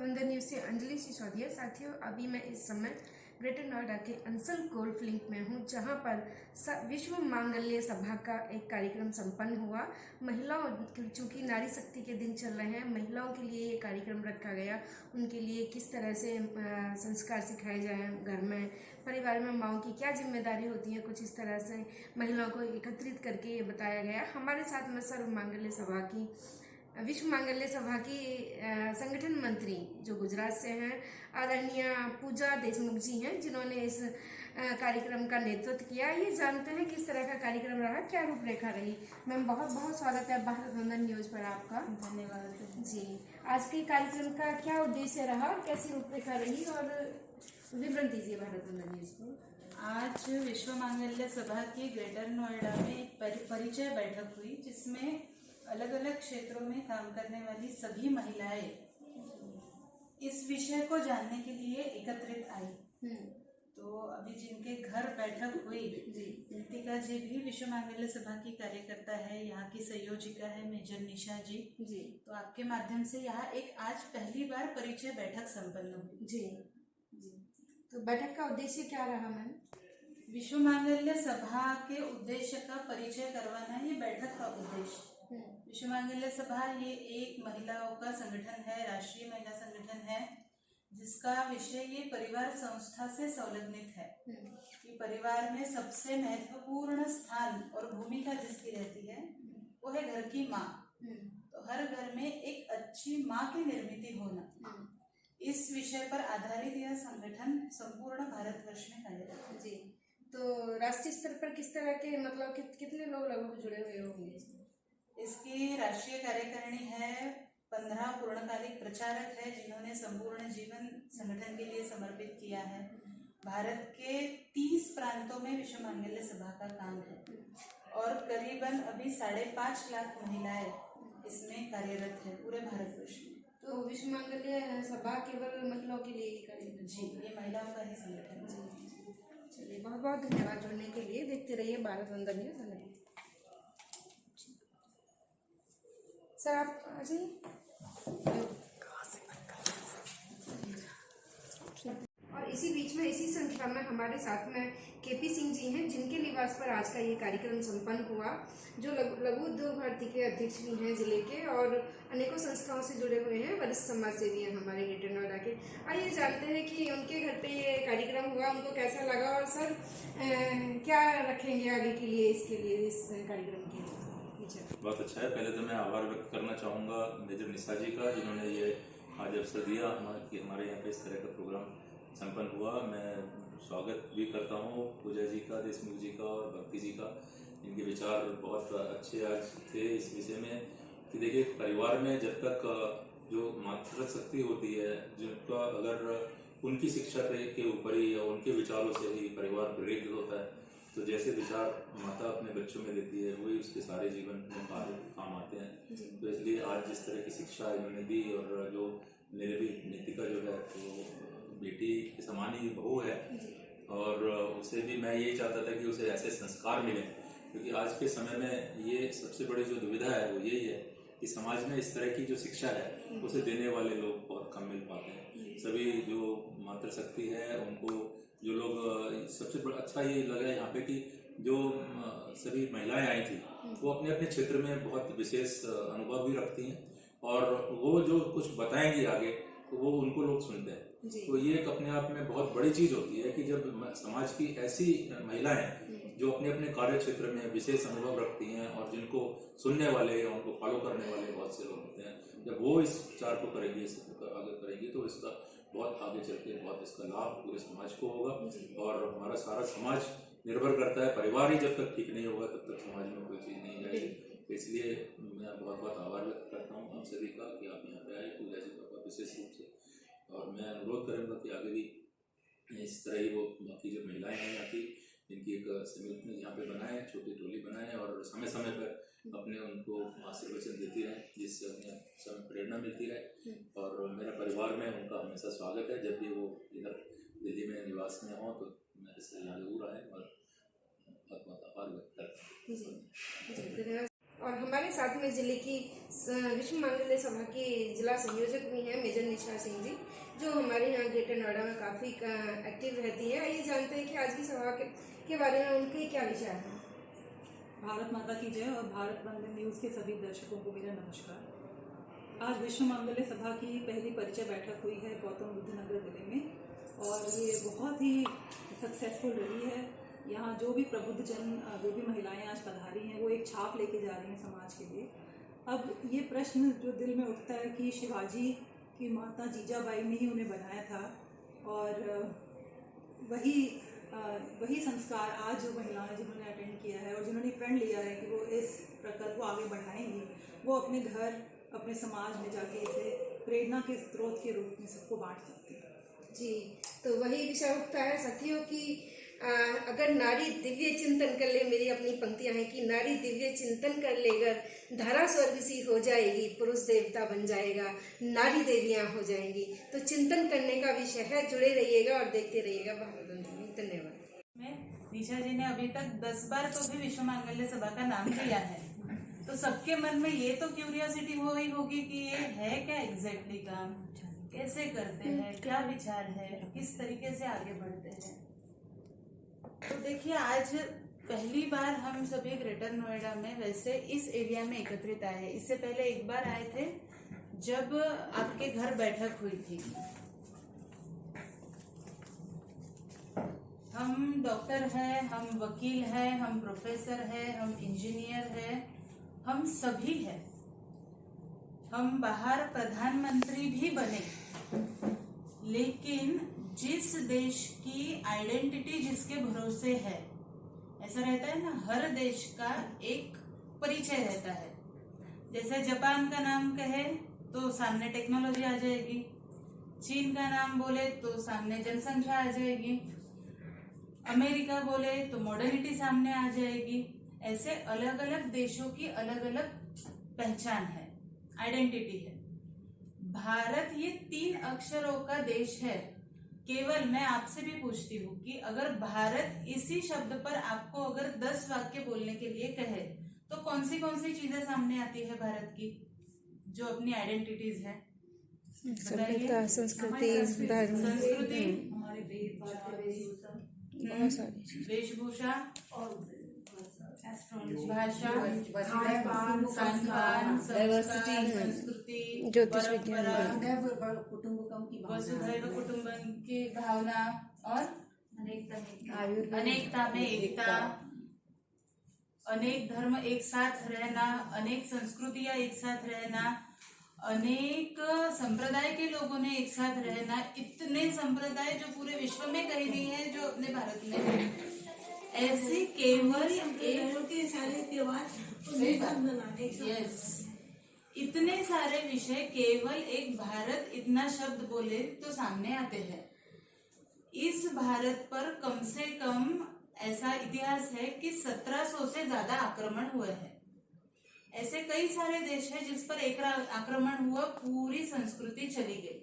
रतविंदर news से अंजलि सिसोदिया। साथियों, अभी मैं इस समय ग्रेटर नोएडा के अंसल गोल्फ लिंक में हूँ, जहाँ पर विश्व मांगल्य सभा का एक कार्यक्रम संपन्न हुआ। महिलाओं, चूँकि नारी शक्ति के दिन चल रहे हैं, महिलाओं के लिए ये कार्यक्रम रखा गया। उनके लिए किस तरह से संस्कार सिखाए जाए, घर में परिवार में माँओं की क्या जिम्मेदारी होती है, कुछ इस तरह से महिलाओं को एकत्रित करके ये बताया गया। हमारे साथ में सर्व मांगल्य सभा की, विश्व मांगल्य सभा की संगठन मंत्री जो गुजरात से हैं, आदरणीय पूजा देशमुख जी हैं, जिन्होंने इस कार्यक्रम का नेतृत्व किया। ये जानते हैं किस तरह का कार्यक्रम रहा, क्या रूपरेखा रही। मैम, बहुत बहुत स्वागत है भारत वंदन न्यूज़ पर आपका। धन्यवाद जी। आज के कार्यक्रम का क्या उद्देश्य रहा, कैसी रूपरेखा रही, और विवरण दीजिए भारत वंदन न्यूज़ को। आज विश्व मांगल्य सभा की ग्रेटर नोएडा में एक परिचय बैठक हुई, जिसमें अलग अलग क्षेत्रों में काम करने वाली सभी महिलाएं इस विषय को जानने के लिए एकत्रित आई। तो अभी जिनके घर बैठक हुई, नीतिका जी भी विश्व मांगल्य सभा की कार्यकर्ता है, यहाँ की संयोजिका है मेजर निशा जी। तो आपके माध्यम से यहाँ एक आज पहली बार परिचय बैठक संपन्न हुई। जी। तो बैठक का उद्देश्य क्या रहा मैम? विश्व मांगल्य सभा के उद्देश्य का परिचय करवाना ये बैठक का उद्देश्य। विश्व मांगल्य सभा ये एक महिलाओं का संगठन है, राष्ट्रीय महिला संगठन है, जिसका विषय ये परिवार संस्था से संलग्नित है। कि परिवार में सबसे महत्वपूर्ण स्थान और भूमिका जिसकी रहती है वो है घर की माँ। तो हर घर में एक अच्छी माँ की निर्मित होना, इस विषय पर आधारित यह संगठन संपूर्ण भारतवर्ष में कार्यरत है। जी। तो राष्ट्रीय स्तर पर किस तरह के, मतलब कितने लोग लगभग जुड़े हुए होंगे? इसकी राष्ट्रीय कार्यकारिणी है, 15 पूर्णकालिक प्रचारक है, जिन्होंने संपूर्ण जीवन संगठन के लिए समर्पित किया है। भारत के 30 प्रांतों में विश्व मांगल्य सभा का काम है और करीबन अभी 5.5 लाख महिलाएं इसमें कार्यरत है पूरे भारतवर्ष में। तो विश्व मांगल्य सभा केवल महिलाओं के लिए ही कार्यरत? जी, ये महिलाओं का ही संगठन है। चलिए, बहुत बहुत धन्यवाद जुड़ने के लिए। देखते रहिए भारत वंदन न्यूज़। सर, आप जी। और इसी बीच में, इसी संख्या में हमारे साथ में केपी सिंह जी हैं, जिनके निवास पर आज का ये कार्यक्रम संपन्न हुआ, जो लघु उद्योग भारती के अध्यक्ष भी हैं जिले के, और अनेकों संस्थाओं से जुड़े हुए हैं, वरिष्ठ समाज सेवी हैं हमारे ग्रेटर नोएडा के। आइए जानते हैं कि उनके घर पे ये कार्यक्रम हुआ, उनको कैसा लगा, और सर क्या रखेंगे आगे के लिए, इसके लिए, इस कार्यक्रम के लिए। बहुत अच्छा है। पहले तो मैं आभार व्यक्त करना चाहूँगा मेजर निशा जी का, जिन्होंने ये आज अवसर दिया हमारे यहाँ पे इस तरह का प्रोग्राम संपन्न हुआ। मैं स्वागत भी करता हूँ पूजा जी का, देशमुख जी का और भक्ति जी का। इनके विचार बहुत अच्छे आज थे इस विषय में कि देखिए, परिवार में जब तक जो मातृ शक्ति होती है, जिनका अगर उनकी शिक्षा के ऊपर ही या उनके विचारों से ही परिवार प्रेरित होता है, तो जैसे विचार माता अपने बच्चों में देती है, वही उसके सारे जीवन में काम आते हैं। तो इसलिए आज जिस तरह की शिक्षा इन्होंने दी, और जो मेरे भी नीतिका जो है वो बेटी के समान ही बहू है, और उसे भी मैं यही चाहता था कि उसे ऐसे संस्कार मिले, क्योंकि आज के समय में ये सबसे बड़ी जो दुविधा है वो यही है कि समाज में इस तरह की जो शिक्षा है उसे देने वाले लोग बहुत कम मिल पाते हैं। सभी जो मातृशक्ति है उनको जो लोग, सबसे बड़ा अच्छा ये लगा यहाँ पे कि जो सभी महिलाएं आई थी वो अपने अपने क्षेत्र में बहुत विशेष अनुभव भी रखती हैं, और वो जो कुछ बताएंगी आगे तो वो उनको लोग सुनते हैं। तो ये एक अपने आप में बहुत बड़ी चीज होती है कि जब समाज की ऐसी महिलाएं जो अपने अपने कार्य क्षेत्र में विशेष अनुभव रखती हैं और जिनको सुनने वाले या उनको फॉलो करने वाले बहुत से लोग होते हैं, जब वो इस विचार को करेंगे, इस आगे करेंगे, तो इसका बहुत आगे चल के बहुत इसका लाभ पूरे समाज को होगा। और हमारा सारा समाज निर्भर करता है, परिवार ही जब तक ठीक नहीं होगा तब तक समाज में कोई चीज़ नहीं जाएगी। इसलिए मैं बहुत बहुत आभार व्यक्त करता हूँ आप सभी का कि आप यहाँ पे आए, पूजा जी का विशेष रूप से। और मैं अनुरोध करूँगा कि आगे भी इस तरह ही वो बाकी जो महिलाएं हैं यहाँ की, इनकी एक समिति यहाँ पे बनाएं, छोटी टोली बनाएं, और समय समय पर अपने उनको आशीर्वचन देती रहें, जिससे उन्हें समय प्रेरणा मिलती रहे। और मेरा परिवार में उनका हमेशा स्वागत है, जब भी वो इधर दिल्ली में निवास में हो तो मेरे से यहाँ जरूर आए, और बहुत बहुत आभार व्यक्त करता हूँ। और हमारे साथ में जिले की विश्व मांगल्य सभा की जिला संयोजक भी हैं मेजर निशा सिंह जी, जो हमारे यहाँ ग्रेटर नोएडा में काफ़ी एक्टिव रहती हैं। आइए जानते हैं कि आज की सभा के बारे में उनके क्या विचार हैं। भारत माता की जय और भारत वंदन न्यूज़ के सभी दर्शकों को मेरा नमस्कार। आज विश्व मांगल्य सभा की पहली परिचय बैठक हुई है गौतम बुद्ध नगर जिले में और ये बहुत ही सक्सेसफुल रही है। यहाँ जो भी प्रबुद्ध जन, जो भी महिलाएं आज पधारी हैं, वो एक छाप लेके जा रही हैं समाज के लिए। अब ये प्रश्न जो दिल में उठता है कि शिवाजी की माता जीजाबाई ने ही उन्हें बनाया था और वही संस्कार आज जो महिलाएं जिन्होंने अटेंड किया है और जिन्होंने प्रण लिया है कि वो इस प्रकार को आगे बढ़ाएंगी, वो अपने घर, अपने समाज में जाके इसे प्रेरणा के स्रोत के रूप में सबको बांट सकती है। जी, तो वही विषय उठता है साथियों की अगर नारी दिव्य चिंतन कर ले, मेरी अपनी पंक्तियां हैं कि नारी दिव्य चिंतन कर लेकर धरा स्वर्ग सी हो जाएगी, पुरुष देवता बन जाएगा, नारी देवियां हो जाएंगी। तो चिंतन करने का विषय है, जुड़े रहिएगा और देखते रहिएगा भारत वंदन। धन्यवाद। निशा जी ने अभी तक 10 बार तो भी विश्व मांगल्य सभा का नाम लिया है, तो सबके मन में ये तो क्यूरियोसिटी हो ही होगी कि ये है क्या एग्जैक्टली काम, कैसे करते हैं, क्या विचार है, किस तरीके से आगे बढ़ते हैं। तो देखिए, आज पहली बार हम सभी ग्रेटर नोएडा में वैसे इस एरिया में एकत्रित आए हैं। इससे पहले एक बार आए थे जब आपके घर बैठक हुई थी। हम डॉक्टर हैं, हम वकील हैं, हम प्रोफेसर हैं, हम इंजीनियर हैं, हम सभी हैं। हम बाहर प्रधानमंत्री भी बने, लेकिन जिस देश की आइडेंटिटी जिसके भरोसे है, ऐसा रहता है ना, हर देश का एक परिचय रहता है। जैसे जापान का नाम कहे तो सामने टेक्नोलॉजी आ जाएगी, चीन का नाम बोले तो सामने जनसंख्या आ जाएगी, अमेरिका बोले तो मॉडर्निटी सामने आ जाएगी। ऐसे अलग अलग देशों की अलग अलग पहचान है, आइडेंटिटी है। भारत ये 3 अक्षरों का देश है। केवल मैं आपसे भी पूछती हूँ कि अगर भारत इसी शब्द पर आपको अगर 10 वाक्य बोलने के लिए कहे तो कौन सी चीजें सामने आती है भारत की जो अपनी आइडेंटिटीज है? सभ्यता, संस्कृति, धर्म, वेशभूषा, भाषा, खान-पान, संस्कृति, ज्योतिष विज्ञान, वसुधैव कुटुंबकम की भावना और अनेकता में एकता, अनेक धर्म एक साथ रहना, अनेक संस्कृतियां एक साथ रहना, अनेक संप्रदाय के लोगों ने एक साथ रहना, इतने संप्रदाय जो पूरे विश्व में कहीं नहीं है जो अपने भारत में है। ऐसे केवल इतने सारे विषय केवल एक भारत इतना शब्द बोले तो सामने आते हैं। इस भारत पर कम से कम ऐसा इतिहास है कि 1700 से ज्यादा आक्रमण हुए हैं। ऐसे कई सारे देश हैं जिस पर एक आक्रमण हुआ, पूरी संस्कृति चली गई।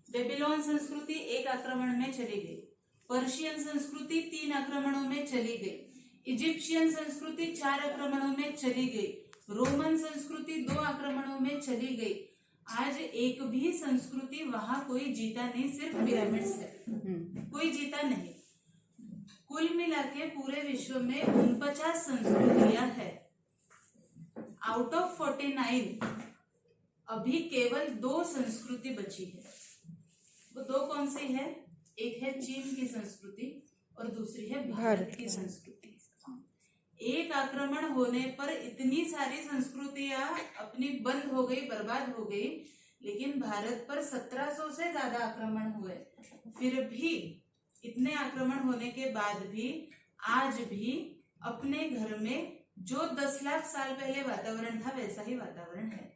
बेबीलोन संस्कृति एक आक्रमण में चली गई, पर्शियन संस्कृति 3 आक्रमणों में चली गई, इजिप्शियन संस्कृति 4 आक्रमणों में चली गई, रोमन संस्कृति 2 आक्रमणों में चली गई। आज एक भी संस्कृति वहां कोई जीता नहीं, सिर्फ पिरामिड्स है, कोई जीता नहीं। कुल मिला के पूरे विश्व में 49 संस्कृतियां हैं। आउट ऑफ 49 अभी केवल 2 संस्कृति बची है। वो 2 कौन सी है? एक है चीन की संस्कृति और दूसरी है भारत की संस्कृति। एक आक्रमण होने पर इतनी सारी संस्कृतियां अपनी बंद हो गई, बर्बाद हो गई, लेकिन भारत पर 1700 से ज्यादा आक्रमण हुए। फिर भी इतने आक्रमण होने के बाद भी आज भी अपने घर में जो 10 लाख साल पहले वातावरण था वैसा ही वातावरण है।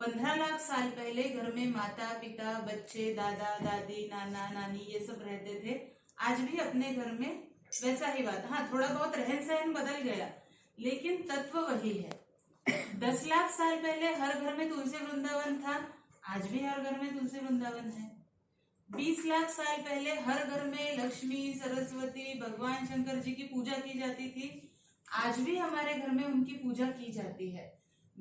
15 लाख साल पहले घर में माता पिता, बच्चे, दादा दादी, नाना नानी ये सब रहते थे। आज भी अपने घर में वैसा ही बात, हाँ थोड़ा बहुत रहन सहन बदल गया लेकिन तत्व वही है। 10 लाख साल पहले हर घर में तुलसी वृंदावन था, आज भी हर घर में तुलसी वृंदावन है। 20 लाख साल पहले हर घर में लक्ष्मी, सरस्वती, भगवान शंकर जी की पूजा की जाती थी, आज भी हमारे घर में उनकी पूजा की जाती है।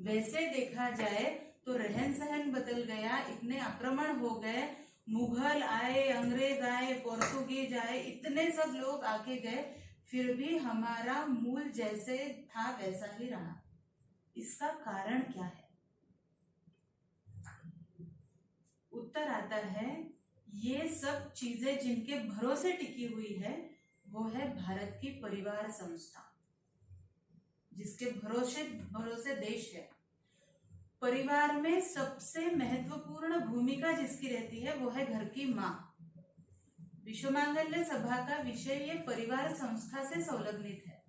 वैसे देखा जाए तो रहन सहन बदल गया, इतने आक्रमण हो गए, मुगल आए, अंग्रेज आए, पोर्तुगीज आए, इतने सब लोग आके गए, फिर भी हमारा मूल जैसे था वैसा ही रहा। इसका कारण क्या है? उत्तर आता है, ये सब चीजें जिनके भरोसे टिकी हुई है वो है भारत की परिवार संस्था, जिसके भरोसे देश है। परिवार में सबसे महत्वपूर्ण भूमिका जिसकी रहती है वो है घर की माँ। विश्व मांगल्य सभा का विषय ये परिवार संस्था से संलग्नित है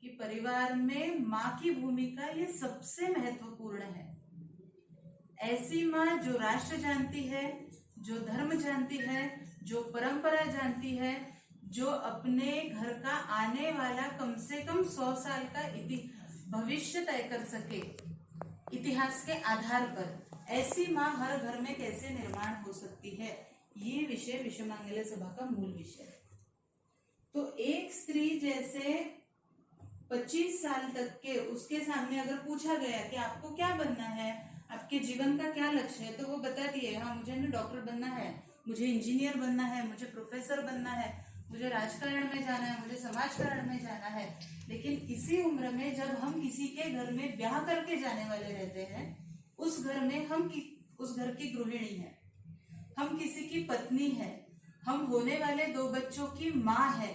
कि परिवार में माँ की भूमिका ये सबसे महत्वपूर्ण है। ऐसी माँ जो राष्ट्र जानती है, जो धर्म जानती है, जो परंपरा जानती है, जो अपने घर का आने वाला कम से कम 100 साल का भविष्य तय कर सके इतिहास के आधार पर, ऐसी माँ हर घर में कैसे निर्माण हो सकती है, ये विषय विश्व मांगल्य सभा का मूल विषय है। तो एक स्त्री जैसे 25 साल तक के उसके सामने अगर पूछा गया कि आपको क्या बनना है, आपके जीवन का क्या लक्ष्य है, तो वो बताती है हाँ मुझे ना डॉक्टर बनना है, मुझे इंजीनियर बनना है, मुझे प्रोफेसर बनना है, मुझे राजकारण में जाना है, मुझे समाजकारण में जाना है। लेकिन इसी उम्र में जब हम किसी के घर में ब्याह करके जाने वाले रहते हैं, उस घर में हम उस घर की गृहिणी है, हम किसी की पत्नी है, हम होने वाले 2 बच्चों की माँ है,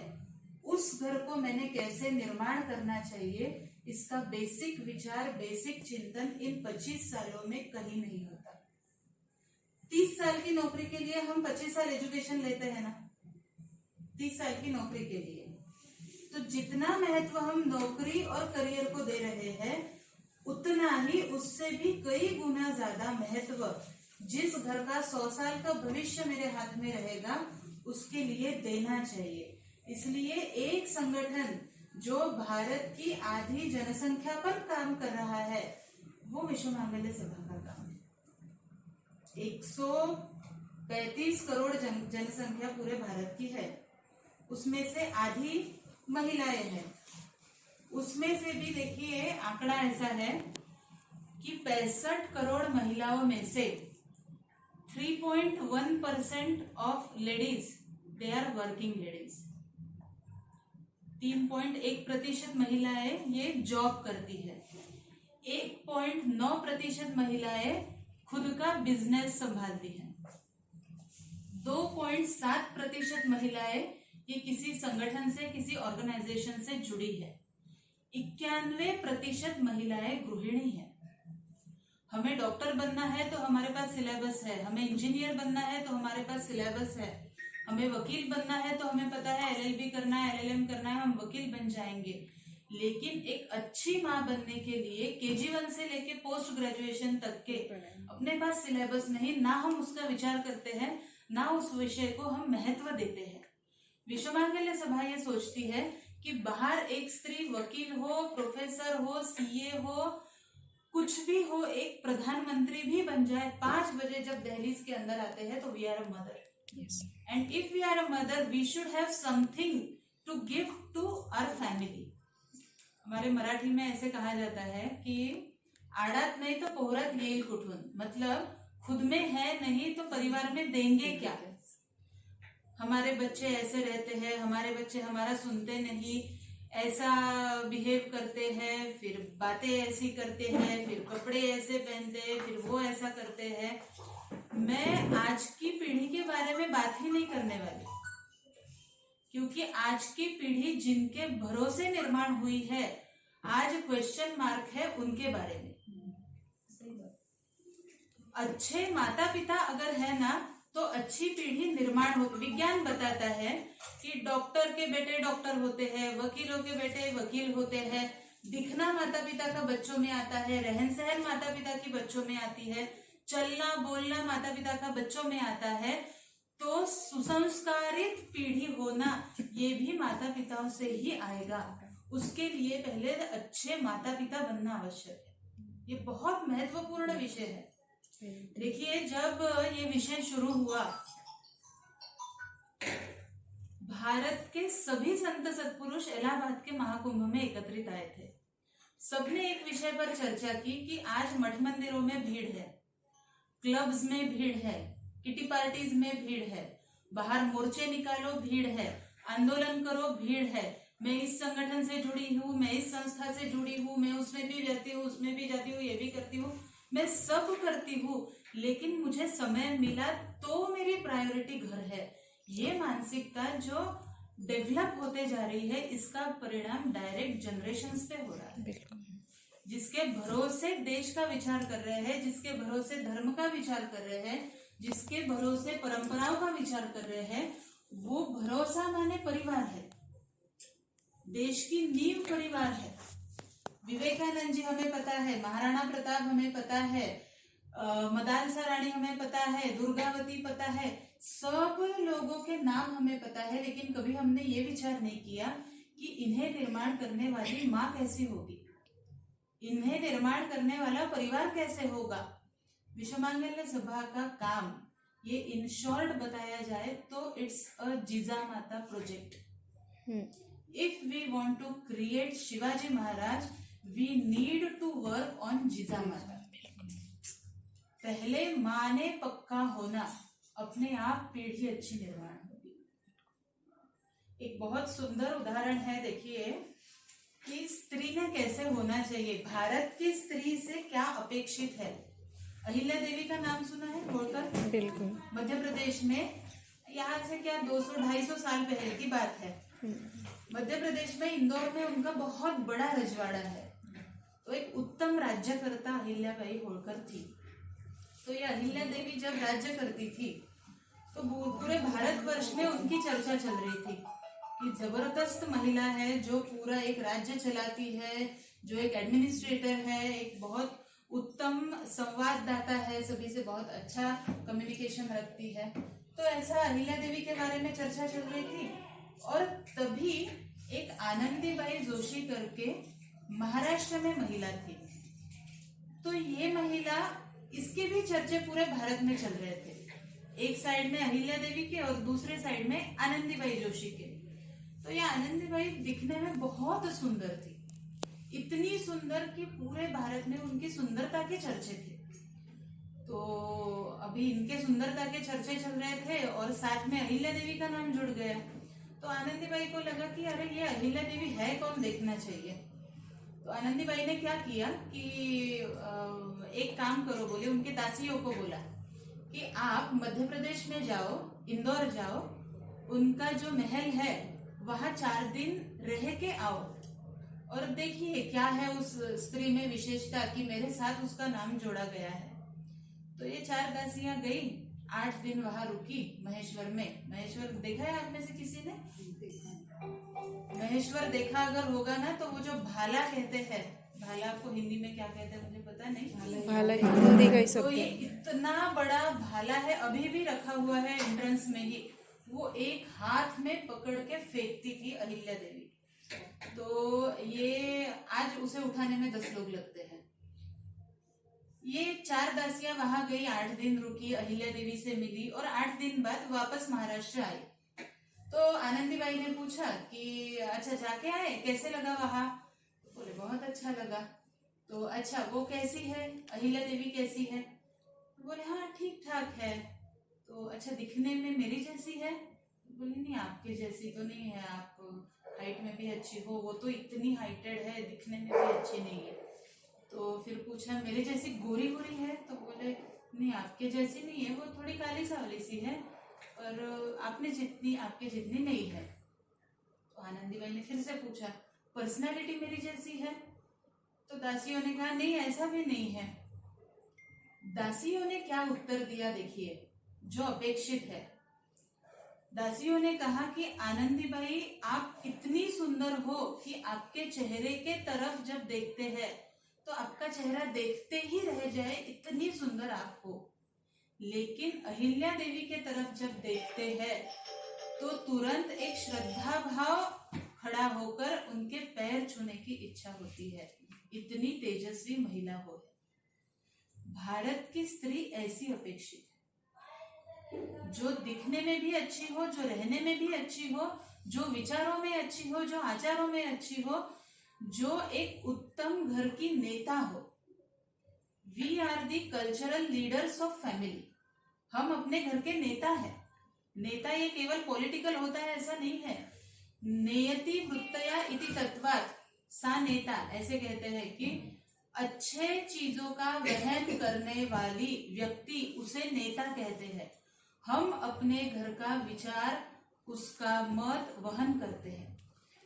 उस घर को मैंने कैसे निर्माण करना चाहिए, इसका बेसिक विचार, बेसिक चिंतन इन 25 सालों में कहीं नहीं होता। 30 साल की नौकरी के लिए हम 25 साल एजुकेशन लेते हैं ना, 30 साल की नौकरी के लिए। तो जितना महत्व हम नौकरी और करियर को दे रहे हैं, उतना ही उससे भी कई गुना ज्यादा महत्व जिस घर का 100 साल का भविष्य मेरे हाथ में रहेगा उसके लिए देना चाहिए। इसलिए एक संगठन जो भारत की आधी जनसंख्या पर काम कर रहा है वो विश्व मांगल्य सभा का काम है। 135 करोड़ जनसंख्या पूरे भारत की है, उसमें से आधी महिलाएं हैं। उसमें से भी देखिए आंकड़ा ऐसा है कि 65 करोड़ महिलाओं में से 3.1% of ladies they are working ladies. 3.1% महिलाएं ये जॉब करती है, 1.9% महिलाएं खुद का बिजनेस संभालती हैं, 2.7% महिलाएं ये किसी संगठन से, किसी ऑर्गेनाइजेशन से जुड़ी है, 91% महिलाएं गृहिणी है। हमें डॉक्टर बनना है तो हमारे पास सिलेबस है, हमें इंजीनियर बनना है तो हमारे पास सिलेबस है, हमें वकील बनना है तो हमें पता है LLB करना है, LLM करना है, हम वकील बन जाएंगे। लेकिन एक अच्छी माँ बनने के लिए KG1 से लेके पोस्ट ग्रेजुएशन तक के अपने पास सिलेबस नहीं, ना हम उसका विचार करते हैं, ना उस विषय को हम महत्व देते हैं। विश्व मांगल्य सभा ये सोचती है कि बाहर एक स्त्री वकील हो, प्रोफेसर हो, CA हो, कुछ भी हो, एक प्रधानमंत्री भी बन जाए, 5 बजे जब दहलीज के अंदर आते हैं तो we are a mother, and if we are a mother we should have something to give to our family. हमारे मराठी में ऐसे कहा जाता है कि आड़ात नहीं तो पोहरात येईल कुठून, मतलब खुद में है नहीं तो परिवार में देंगे क्या। हमारे बच्चे ऐसे रहते हैं, हमारे बच्चे हमारा सुनते नहीं, ऐसा बिहेव करते हैं, फिर बातें ऐसी करते हैं, फिर कपड़े ऐसे पहनते हैं, फिर वो ऐसा करते हैं। मैं आज की पीढ़ी के बारे में बात ही नहीं करने वाली, क्योंकि आज की पीढ़ी जिनके भरोसे निर्माण हुई है, आज क्वेश्चन मार्क है उनके बारे में। अच्छे माता पिता अगर है ना तो अच्छी पीढ़ी निर्माण होती। विज्ञान बताता है कि डॉक्टर के बेटे डॉक्टर होते हैं, वकीलों के बेटे वकील होते हैं, दिखना माता पिता का बच्चों में आता है, रहन सहन माता पिता की बच्चों में आती है, चलना बोलना माता पिता का बच्चों में आता है। तो सुसंस्कारित पीढ़ी होना ये भी माता पिताओं से ही आएगा। उसके लिए पहले अच्छे माता पिता बनना आवश्यक है। ये बहुत महत्वपूर्ण विषय है। देखिए जब ये विषय शुरू हुआ, भारत के सभी संत सत्पुरुष इलाहाबाद के महाकुंभ में एकत्रित आए थे। सबने एक विषय पर चर्चा की कि आज मठ मंदिरों में भीड़ है, क्लब्स में भीड़ है, किटी पार्टीज में भीड़ है, बाहर मोर्चे निकालो भीड़ है, आंदोलन करो भीड़ है, मैं इस संगठन से जुड़ी हूँ, मैं इस संस्था से जुड़ी हूँ, मैं उसमें भी रहती हूँ, उसमें भी जाती हूँ, ये भी करती हूँ, मैं सब करती हूँ, लेकिन मुझे समय मिला तो मेरी प्रायोरिटी घर है। ये मानसिकता जो डेवलप होते जा रही है, इसका परिणाम डायरेक्ट जनरेशंस पे हो रहा है। जिसके भरोसे देश का विचार कर रहे हैं, जिसके भरोसे धर्म का विचार कर रहे हैं, जिसके भरोसे परंपराओं का विचार कर रहे हैं, वो भरोसा माने परिवार है। देश की नींव परिवार है। विवेकानंद जी हमें पता है, महाराणा प्रताप हमें पता है, मदालसा रानी हमें पता है, दुर्गावती पता है, सब लोगों के नाम हमें पता है, लेकिन कभी हमने ये विचार नहीं किया कि इन्हें निर्माण करने वाली माँ कैसी होगी, इन्हें निर्माण करने वाला परिवार कैसे होगा। विश्व मांगल्य सभा का काम ये इन शॉर्ट बताया जाए तो it's a Jijamata project. If we want to create Shivaji Maharaj, we need to work on Jijamata. पहले माँ ने पक्का होना, अपने आप पीढ़ी अच्छी निर्माण होगी। एक बहुत सुंदर उदाहरण है, देखिए कि स्त्री ने कैसे होना चाहिए, भारत की स्त्री से क्या अपेक्षित है। अहिल्या देवी का नाम सुना है होलकर? बिल्कुल। मध्य प्रदेश में, यहाँ से क्या 200-250 साल पहले की बात है। मध्य प्रदेश में इंदौर में उनका बहुत बड़ा रजवाड़ा है। तो एक उत्तम राज्यकर्ता अहिल्याबाई होलकर थी। तो ये अहिल्या देवी जब राज्य करती थी तो पूरे भारतवर्ष में उनकी चर्चा चल रही थी कि जबरदस्त महिला है, जो पूरा एक राज्य चलाती है, जो एक एडमिनिस्ट्रेटर है, एक बहुत उत्तम संवाददाता है, सभी से बहुत अच्छा कम्युनिकेशन रखती है। तो ऐसा अहिल्या देवी के बारे में चर्चा चल रही थी। और तभी एक आनंदीबाई जोशी करके महाराष्ट्र में महिला थी। तो ये महिला, इसके भी चर्चे पूरे भारत में चल रहे थे। एक साइड में अहिल्या देवी के और दूसरे साइड में आनंदीबाई जोशी के। तो ये आनंदीबाई दिखने में बहुत सुंदर थी, इतनी सुंदर कि पूरे भारत में उनकी सुंदरता के चर्चे थे। तो अभी इनके सुंदरता के चर्चे चल रहे थे और साथ में अहिल्या देवी का नाम जुड़ गया। तो आनंदीबाई को लगा कि अरे ये अहिल्या देवी है कौन, देखना चाहिए। तो आनंदीबाई ने क्या किया कि एक काम करो, बोले उनके दासियों को बोला कि आप मध्य प्रदेश में जाओ, इंदौर जाओ, उनका जो महल है वहां 4 दिन रह के आओ और देखिए क्या है उस स्त्री में विशेषता कि मेरे साथ उसका नाम जोड़ा गया है। तो ये 4 दासियां गई, 8 दिन वहां रुकी महेश्वर में। महेश्वर देखा है आप में से किसी ने? महेश्वर देखा अगर होगा ना, तो वो जो भाला कहते हैं, भाला आपको हिंदी में क्या कहते हैं मुझे पता नहीं, भाला हिंदी का ही तो ये इतना बड़ा भाला है, अभी भी रखा हुआ है एंट्रेंस में ही। वो एक हाथ में पकड़ के फेंकती थी अहिल्या देवी। तो ये आज उसे उठाने में 10 लोग लगते हैं। ये 4 दासियां वहां गई, 8 दिन रुकी, अहिल्या देवी से मिली और 8 दिन बाद वापस महाराष्ट्र आई। तो आनंदीबाई ने पूछा कि अच्छा जाके आए, कैसे लगा वहां? बोले बहुत अच्छा लगा। तो अच्छा वो कैसी है, अहिल्या देवी कैसी है? बोले हाँ ठीक ठाक है। तो अच्छा दिखने में मेरी जैसी है? बोले नहीं आपके जैसी तो नहीं है, आप हाइट में भी अच्छी हो, वो तो इतनी हाइटेड है, दिखने में भी अच्छी नहीं है। तो फिर पूछा मेरे जैसी गोरी गोरी है? तो बोले नहीं आपके जैसी नहीं है, वो थोड़ी काली सावली सी है, और आपके जितनी नहीं है। तो आनंदीबाई ने फिर से पूछा पर्सनालिटी मेरी जैसी है? तो दासियों ने कहा नहीं ऐसा भी नहीं है। दासियों ने क्या उत्तर दिया देखिए, जो अपेक्षित है। दासियों ने कहा कि आनंदीबाई आप इतनी सुंदर हो कि आपके चेहरे के तरफ जब देखते हैं तो आपका चेहरा देखते ही रह जाए, इतनी सुंदर आप हो। लेकिन अहिल्या देवी के तरफ जब देखते हैं तो तुरंत एक श्रद्धा भाव खड़ा होकर उनके पैर छूने की इच्छा होती है, इतनी तेजस्वी महिला हो। भारत की स्त्री ऐसी अपेक्षित है, जो दिखने में भी अच्छी हो, जो रहने में भी अच्छी हो, जो विचारों में अच्छी हो, जो आचारों में अच्छी हो, जो एक उत्तम घर की नेता हो। We are the cultural leaders of family. हम अपने घर के नेता हैं। नेता ये केवल पॉलिटिकल होता है ऐसा नहीं है। नेयति वृत्तया इति तत्वात् सा नेता, ऐसे कहते हैं कि अच्छे चीजों का वहन करने वाली व्यक्ति उसे नेता कहते हैं। हम अपने घर का विचार, उसका मत वहन करते हैं।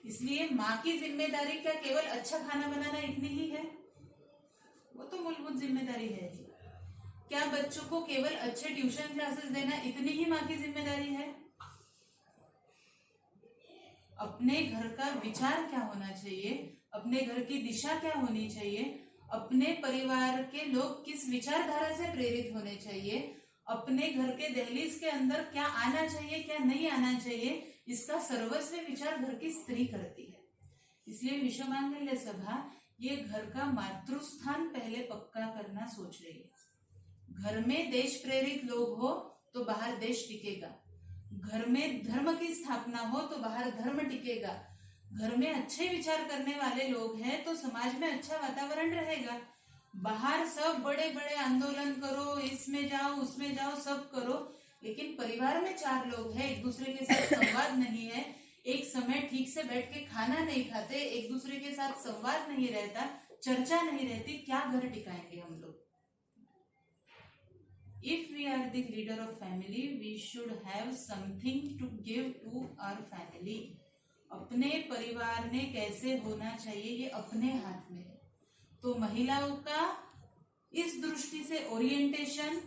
इसलिए माँ की जिम्मेदारी क्या केवल अच्छा खाना बनाना इतनी ही है? वो तो मूलभूत जिम्मेदारी है ही। क्या बच्चों को केवल अच्छे ट्यूशन क्लासेस देना इतनी ही माँ की जिम्मेदारी है? अपने घर का विचार क्या होना चाहिए, अपने घर की दिशा क्या होनी चाहिए, अपने परिवार के लोग किस विचारधारा से प्रेरित होने चाहिए, अपने घर के दहलीज के अंदर क्या आना चाहिए क्या नहीं आना चाहिए, इसका सर्वस्व विचार घर की स्त्री करती है। इसलिए विश्व मांगल्य सभा ये घर का मातृस्थान पहले पक्का करना सोच रही है। घर में देश प्रेरित लोग हो तो बाहर देश टिकेगा। घर में धर्म की स्थापना हो तो बाहर धर्म टिकेगा। घर में अच्छे विचार करने वाले लोग हैं तो समाज में अच्छा वातावरण रहेगा। बाहर सब बड़े बड़े आंदोलन करो, इसमें जाओ उसमें जाओ, सब करो, लेकिन परिवार में 4 लोग हैं, एक दूसरे के साथ संवाद नहीं है, एक समय ठीक से बैठ के खाना नहीं खाते, एक दूसरे के साथ संवाद नहीं रहता, चर्चा नहीं रहती, क्या घर टिकाएंगे हम लोग? If we are the leader of family, we should have something to give to our family. अपने परिवार ने कैसे होना चाहिए ये अपने हाथ में है। तो महिलाओं का इस दृष्टि से ओरिएंटेशन,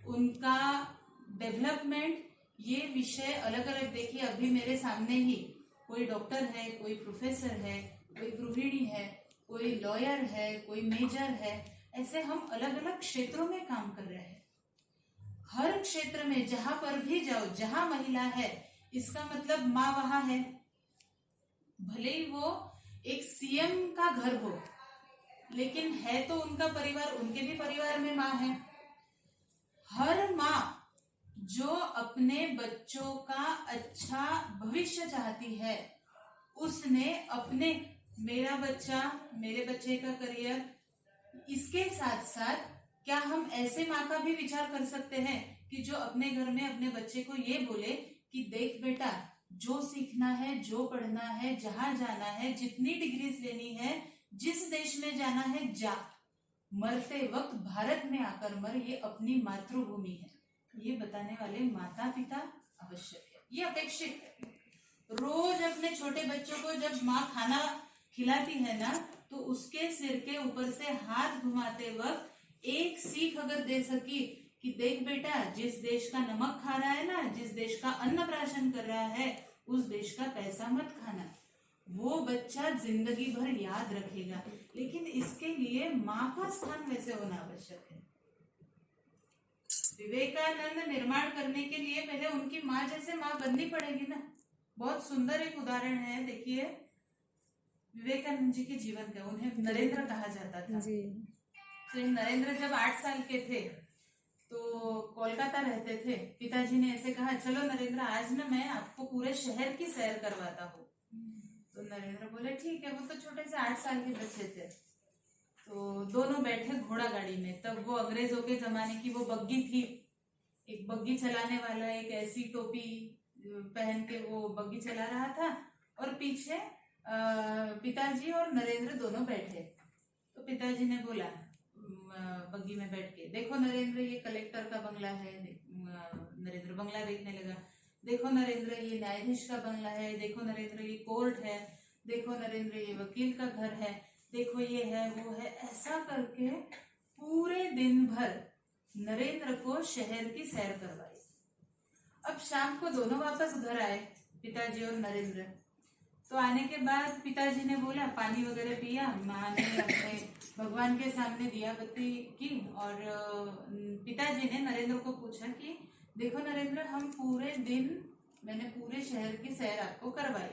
उनका डेवलपमेंट, ये विषय अलग अलग देखिए। अभी मेरे सामने ही कोई डॉक्टर है, कोई प्रोफेसर है, कोई गृहिणी है, कोई लॉयर है, कोई मेजर है, ऐसे हम अलग अलग क्षेत्रों में काम कर रहे हैं। हर क्षेत्र में जहां पर भी जाओ, जहां महिला है, इसका मतलब माँ वहां है। भले ही वो एक सीएम का घर हो, लेकिन है तो उनका परिवार, उनके भी परिवार में माँ है। हर माँ जो अपने बच्चों का अच्छा भविष्य चाहती है, उसने अपने मेरा बच्चा, मेरे बच्चे का करियर, इसके साथ साथ क्या हम ऐसे माँ का भी विचार कर सकते हैं कि जो अपने घर में अपने बच्चे को ये बोले कि देख बेटा, जो सीखना है, जो पढ़ना है, जहां जाना है, जितनी डिग्रीज लेनी है, जिस देश में जाना है जा, मरते वक्त भारत में आकर मर, ये अपनी मातृभूमि है, ये बताने वाले माता पिता आवश्यक है, ये अपेक्षित है। रोज अपने छोटे बच्चों को जब माँ खाना खिलाती है ना, तो उसके सिर के ऊपर से हाथ घुमाते वक्त एक सीख अगर दे सकी कि देख बेटा, जिस देश का नमक खा रहा है ना, जिस देश का अन्न प्राशन कर रहा है, उस देश का पैसा मत खाना, वो बच्चा जिंदगी भर याद रखेगा। लेकिन इसके लिए माँ का स्थान वैसे होना आवश्यक है। विवेकानंद निर्माण करने के लिए पहले उनकी माँ जैसे माँ बननी पड़ेगी ना। बहुत सुंदर एक उदाहरण है, देखिए विवेकानंद जी के जीवन का। उन्हें नरेंद्र कहा जाता था जी। तो नरेंद्र जब 8 साल के थे तो कोलकाता रहते थे। पिताजी ने ऐसे कहा, चलो नरेंद्र, आज ना मैं आपको पूरे शहर की सैर करवाता हूँ। तो नरेंद्र बोले ठीक है। वो तो छोटे से 8 साल के बच्चे थे। तो दोनों बैठे घोड़ा गाड़ी में। तब वो अंग्रेजों के जमाने की वो बग्गी थी, एक बग्गी चलाने वाला एक ऐसी टोपी पहन के वो बग्गी चला रहा था, और पीछे पिताजी और नरेंद्र दोनों बैठे। तो पिताजी ने बोला बग्गी में बैठ के, देखो नरेंद्र, ये कलेक्टर का बंगला है। नरेंद्र बंगला देखने लगा। देखो नरेंद्र, ये न्यायाधीश का बंगला है। देखो नरेंद्र, ये कोर्ट है। देखो नरेंद्र, ये वकील का घर है। देखो ये है, वो है। ऐसा करके पूरे दिन भर नरेंद्र को शहर की सैर करवाई। अब शाम को दोनों वापस घर आए, पिताजी और नरेंद्र। तो आने के बाद पिताजी ने बोला, पानी वगैरह पिया। माँ ने अपने भगवान के सामने दिया बत्ती की, और पिताजी ने नरेंद्र को पूछा कि देखो नरेंद्र, हम पूरे दिन, मैंने पूरे शहर की सैर आपको करवाई,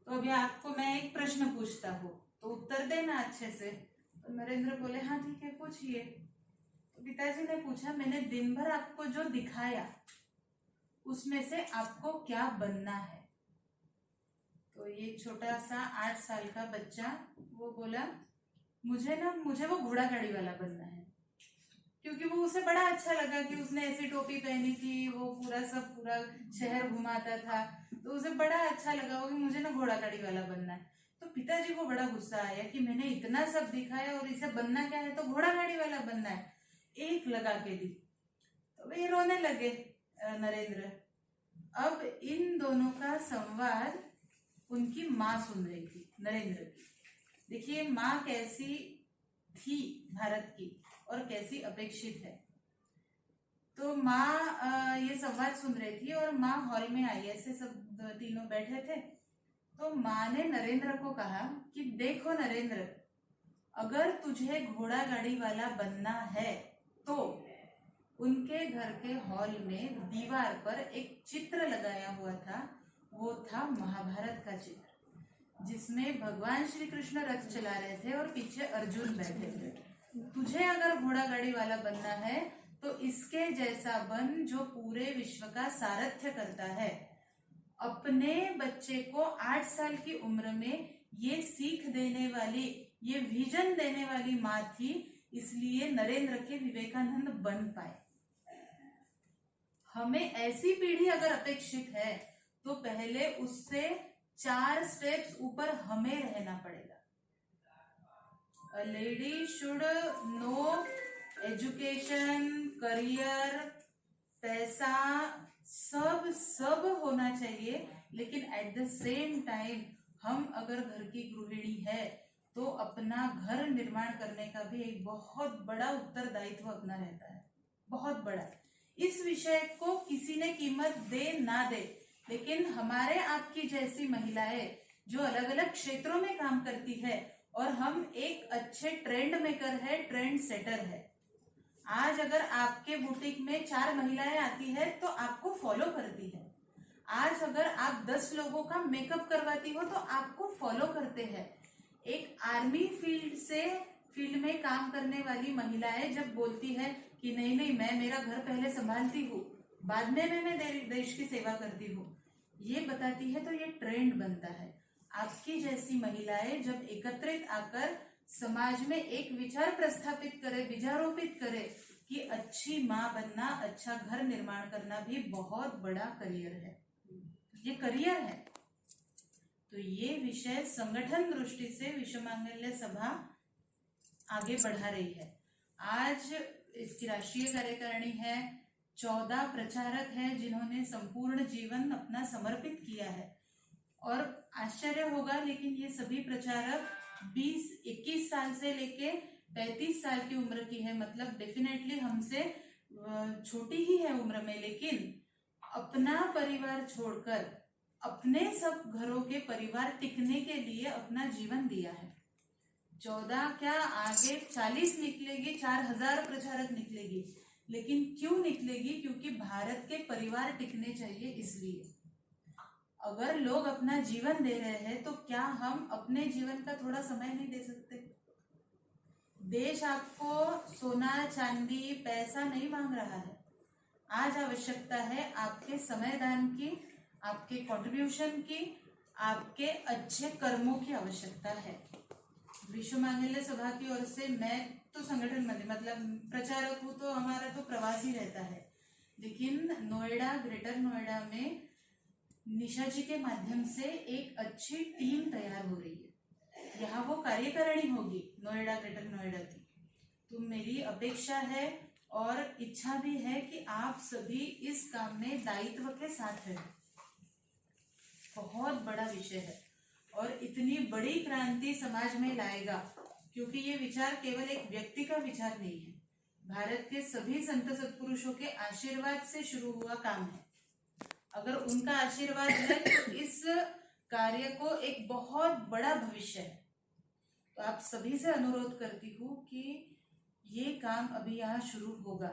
तो अभी आपको मैं एक प्रश्न पूछता हूँ, तो उत्तर देना अच्छे से। तो नरेंद्र बोले, हाँ ठीक है, पूछिए। तो पिताजी ने पूछा, मैंने दिन भर आपको जो दिखाया उसमें से आपको क्या बनना है? तो ये छोटा सा 8 साल का बच्चा वो बोला मुझे वो घोड़ा गाड़ी वाला बनना है, क्योंकि वो उसे बड़ा अच्छा लगा कि उसने ऐसी टोपी पहनी थी, वो पूरा शहर घुमाता था, तो उसे बड़ा अच्छा लगा वो कि मुझे ना घोड़ा गाड़ी वाला बनना है। तो पिताजी को बड़ा गुस्सा आया कि मैंने इतना सब दिखाया और इसे बनना क्या है, तो घोड़ा गाड़ी वाला बनना है, एक लगा के दी। तो वे रोने लगे नरेंद्र। अब इन दोनों का संवाद उनकी माँ सुन रही थी, नरेंद्र की। देखिए माँ कैसी थी भारत की और कैसी अपेक्षित है। तो माँ ये संवाद सुन रही थी और माँ हॉल में आई, ऐसे सब तीनों बैठे थे। तो माँ ने नरेंद्र को कहा कि देखो नरेंद्र, अगर तुझे घोड़ा गाड़ी वाला बनना है तो उनके घर के हॉल में दीवार पर एक चित्र लगाया हुआ था, वो था महाभारत का चित्र, जिसमें भगवान श्री कृष्ण रथ चला रहे थे और पीछे अर्जुन बैठे थे। तुझे अगर घोड़ा गाड़ी वाला बनना है तो इसके जैसा बन जो पूरे विश्व का सारथ्य करता है। अपने बच्चे को 8 साल की उम्र में ये सीख देने वाली, ये विजन देने वाली माँ थी, इसलिए नरेंद्र के विवेकानंद बन पाए। हमें ऐसी पीढ़ी अगर अपेक्षित है तो पहले उससे 4 स्टेप्स ऊपर हमें रहना पड़ेगा। A lady should know education, career, पैसा, सब होना चाहिए, लेकिन एट द सेम टाइम हम अगर घर की गृहिणी है तो अपना घर निर्माण करने का भी एक बहुत बड़ा उत्तरदायित्व अपना रहता है, बहुत बड़ा। इस विषय को किसी ने कीमत दे ना दे, लेकिन हमारे आपकी जैसी महिलाएं जो अलग अलग क्षेत्रों में काम करती है और हम एक अच्छे ट्रेंड मेकर है, ट्रेंड सेटर है। आज अगर आपके बुटीक में 4 महिलाएं आती है तो आपको फॉलो करती है। आज अगर आप 10 लोगों का मेकअप करवाती हो तो आपको फॉलो करते हैं। एक आर्मी फील्ड में काम करने वाली महिलाएं जब बोलती है कि नहीं मैं मेरा घर पहले संभालती हूँ, बाद में मैं देश की सेवा करती हूँ, ये बताती है, तो ये ट्रेंड बनता है। आपकी जैसी महिलाएं जब एकत्रित आकर समाज में एक विचार प्रस्थापित करे, बीजारोपित करे कि अच्छी माँ बनना, अच्छा घर निर्माण करना भी बहुत बड़ा करियर है, ये करियर है। तो ये विषय संगठन दृष्टि से विश्व मांगल्य सभा आगे बढ़ा रही है। आज इसकी राष्ट्रीय कार्यकारिणी है, 14 प्रचारक हैं जिन्होंने संपूर्ण जीवन अपना समर्पित किया है। और आश्चर्य होगा, लेकिन ये सभी प्रचारक 21 साल से लेके 35 साल की उम्र की है, मतलब डेफिनेटली हमसे छोटी ही है उम्र में, लेकिन अपना परिवार छोड़कर अपने सब घरों के परिवार टिकने के लिए अपना जीवन दिया है। 14 क्या आगे 40 निकलेगी, 4000 प्रचारक निकलेगी, लेकिन क्यों निकलेगी? क्योंकि भारत के परिवार टिकने चाहिए। इसलिए अगर लोग अपना जीवन दे रहे हैं तो क्या हम अपने जीवन का थोड़ा समय नहीं दे सकते? देश आपको सोना चांदी पैसा नहीं मांग रहा है। आज आवश्यकता है आपके समय दान की, आपके कंट्रीब्यूशन की, आपके अच्छे कर्मों की आवश्यकता है। विश्व मांगल्य सभा की ओर से मैं तो संगठन में मतलब प्रचारक हूँ, तो हमारा तो प्रवास ही रहता है, लेकिन नोएडा, ग्रेटर नोएडा में निशा जी के माध्यम से एक अच्छी टीम तैयार हो रही है। यहाँ वो कार्यकारिणी होगी नोएडा, ग्रेटर नोएडा की। तो मेरी अपेक्षा है और इच्छा भी है कि आप सभी इस काम में दायित्व के साथ रहें। बहुत बड़ा विषय है और इतनी बड़ी क्रांति समाज में लाएगा, क्योंकि ये विचार केवल एक व्यक्ति का विचार नहीं है, भारत के सभी संत सत्पुरुषों के आशीर्वाद से शुरू हुआ काम है। अगर उनका आशीर्वाद है तो इस कार्य को एक बहुत बड़ा भविष्य है। तो आप सभी से अनुरोध करती हूँ कि ये काम अभी यहाँ शुरू होगा,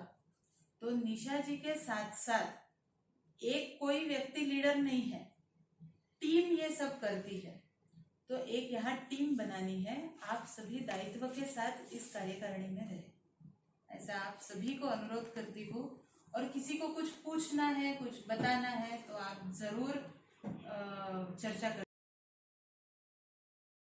तो निशा जी के साथ साथ एक कोई व्यक्ति लीडर नहीं है, टीम ये सब करती है। तो एक यहाँ टीम बनानी है, आप सभी दायित्व के साथ इस कार्यकारिणी में रहे, ऐसा आप सभी को अनुरोध करती हूँ। और किसी को कुछ पूछना है, कुछ बताना है तो आप जरूर चर्चा करें।